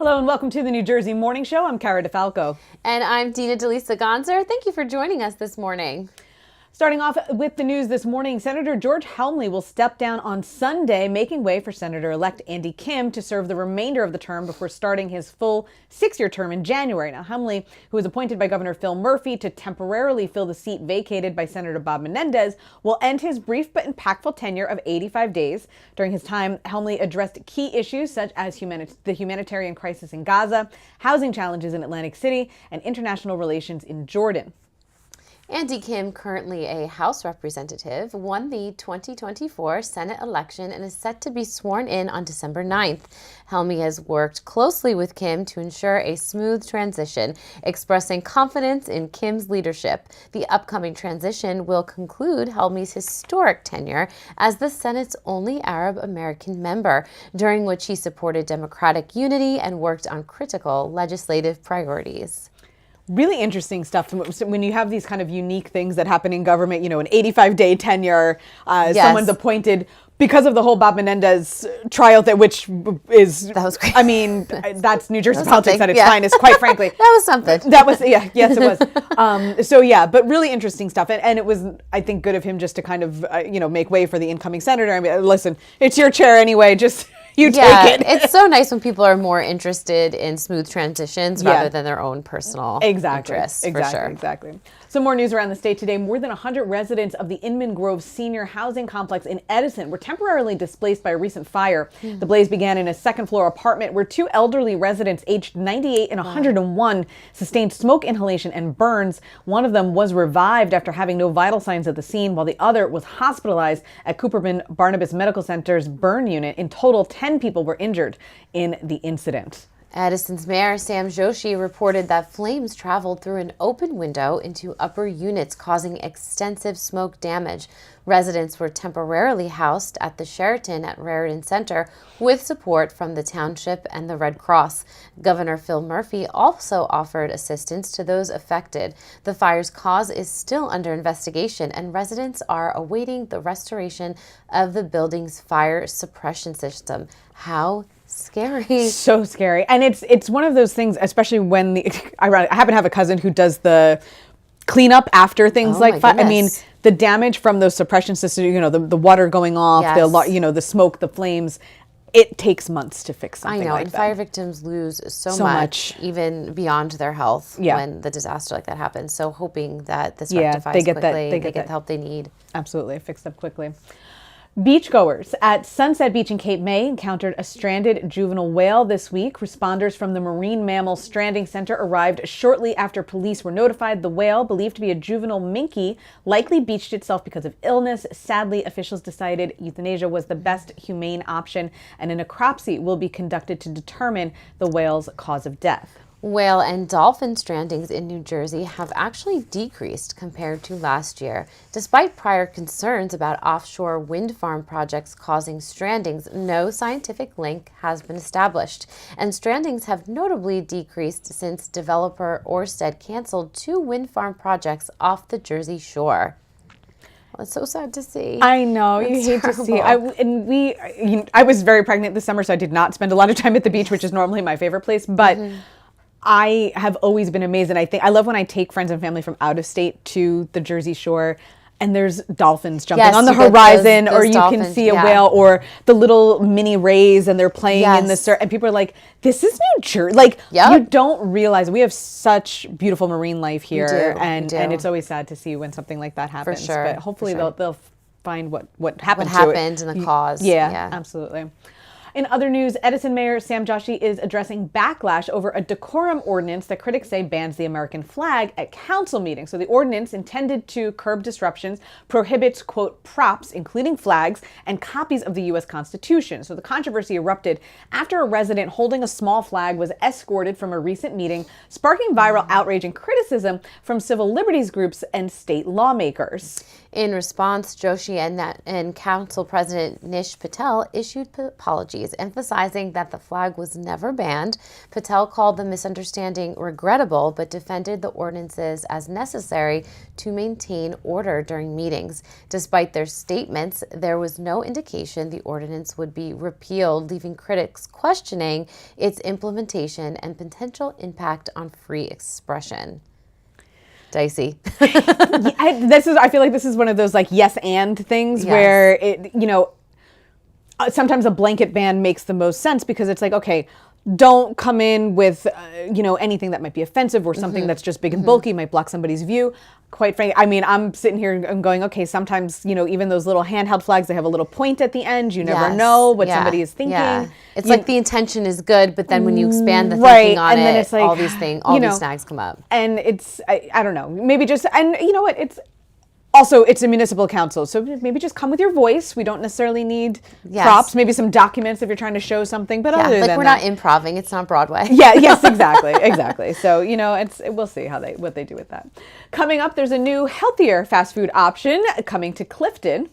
Hello and welcome to the New Jersey Morning Show. I'm Cara DeFalco. And I'm Dina Delisa Gonzer. Thank you for joining us this morning. Starting off with the news this morning, Senator George Helmley will step down on Sunday, making way for Senator-elect Andy Kim to serve the remainder of the term before starting his full 6-year term in January. Now, Helmley, who was appointed by Governor Phil Murphy to temporarily fill the seat vacated by Senator Bob Menendez, will end his brief but impactful tenure of 85 days. During his time, Helmley addressed key issues such as the humanitarian crisis in Gaza, housing challenges in Atlantic City, and international relations in Jordan. Andy Kim, currently a House representative, won the 2024 Senate election and is set to be sworn in on December 9th. Helmley has worked closely with Kim to ensure a smooth transition, expressing confidence in Kim's leadership. The upcoming transition will conclude Helmley's historic tenure as the Senate's only Arab American member, during which he supported Democratic unity and worked on critical legislative priorities. Really interesting stuff when you have these kind of unique things that happen in government, an 85-day tenure, Yes. Someone's appointed because of the whole Bob Menendez trial, that That was great. I mean, that's New Jersey That was politics at something, its yeah. finest, quite frankly. That was something. That was, yes, it was. But really interesting stuff. And it was, I think, good of him just to kind of, make way for the incoming senator. I mean, listen, it's your chair anyway, just you take it. It's so nice when people are more interested in smooth transitions rather than their own personal interests. Exactly. Some more news around the state today. More than 100 residents of the Inman Grove Senior Housing Complex in Edison were temporarily displaced by a recent fire. The blaze began in a second-floor apartment where two elderly residents aged 98 and 101 sustained smoke inhalation and burns. One of them was revived after having no vital signs at the scene, while the other was hospitalized at Cooperman Barnabas Medical Center's burn unit. In total, 10 people were injured in the incident. Edison's Mayor Sam Joshi reported that flames traveled through an open window into upper units, causing extensive smoke damage. Residents were temporarily housed at the Sheraton at Raritan Center with support from the township and the Red Cross. Governor Phil Murphy also offered assistance to those affected. The fire's cause is still under investigation, and residents are awaiting the restoration of the building's fire suppression system. How scary. So scary. And it's one of those things, especially when I happen to have a cousin who does the cleanup after things like fire. I mean, the damage from those suppression systems, the water going off, the smoke, the flames, it takes months to fix something like that. And fire victims lose so much, even beyond their health when the disaster like that happens. So hoping that this rectifies quickly, they get the help they need. Absolutely, fixed up quickly. Beachgoers at Sunset Beach in Cape May encountered a stranded juvenile whale this week. Responders from the Marine Mammal Stranding Center arrived shortly after police were notified. The whale, believed to be a juvenile minke, likely beached itself because of illness. Sadly, officials decided euthanasia was the best humane option, and a necropsy will be conducted to determine the whale's cause of death. Whale and dolphin strandings in New Jersey have actually decreased compared to last year. Despite prior concerns about offshore wind farm projects causing strandings, no scientific link has been established. And strandings have notably decreased since developer Ørsted canceled 2 wind farm projects off the Jersey shore. Well, it's so sad to see. I know, you hate to see. I was very pregnant this summer, so I did not spend a lot of time at the beach, which is normally my favorite place, but I have always been amazed, and I love when I take friends and family from out of state to the Jersey Shore, and there's dolphins jumping on the horizon, those or you dolphins, can see a whale, or the little mini rays, and they're playing in the surf, and people are like, "This is New Jersey." Like, you don't realize we have such beautiful marine life here, and it's always sad to see when something like that happens. For sure. But hopefully they'll find what happened. And the cause. Yeah, absolutely. In other news, Edison Mayor Sam Joshi is addressing backlash over a decorum ordinance that critics say bans the American flag at council meetings. So the ordinance, intended to curb disruptions, prohibits, quote, props, including flags, and copies of the U.S. Constitution. So the controversy erupted after a resident holding a small flag was escorted from a recent meeting, sparking viral outrage and criticism from civil liberties groups and state lawmakers. In response, Joshi and Council President Nish Patel issued apologies. authorities, emphasizing that the flag was never banned. Patel called the misunderstanding regrettable, but defended the ordinances as necessary to maintain order during meetings. Despite their statements, there was no indication the ordinance would be repealed, leaving critics questioning its implementation and potential impact on free expression. Dicey. I feel like this is one of those like yes and things where it, sometimes a blanket ban makes the most sense because it's like, okay, don't come in with, anything that might be offensive or something that's just big and bulky, might block somebody's view. Quite frankly, I mean, I'm sitting here and going, okay, sometimes, even those little handheld flags, they have a little point at the end. You never know what somebody is thinking. Yeah. It's like the intention is good, but then when you expand the thinking on then it's like, all these snags come up. And it's, I don't know, maybe just, and you know what, it's a municipal council, so maybe just come with your voice. We don't necessarily need props, maybe some documents if you're trying to show something, but other than we're not improvising, it's not Broadway. Yes, exactly. So, we'll see what they do with that. Coming up, there's a new, healthier fast food option coming to Clifton.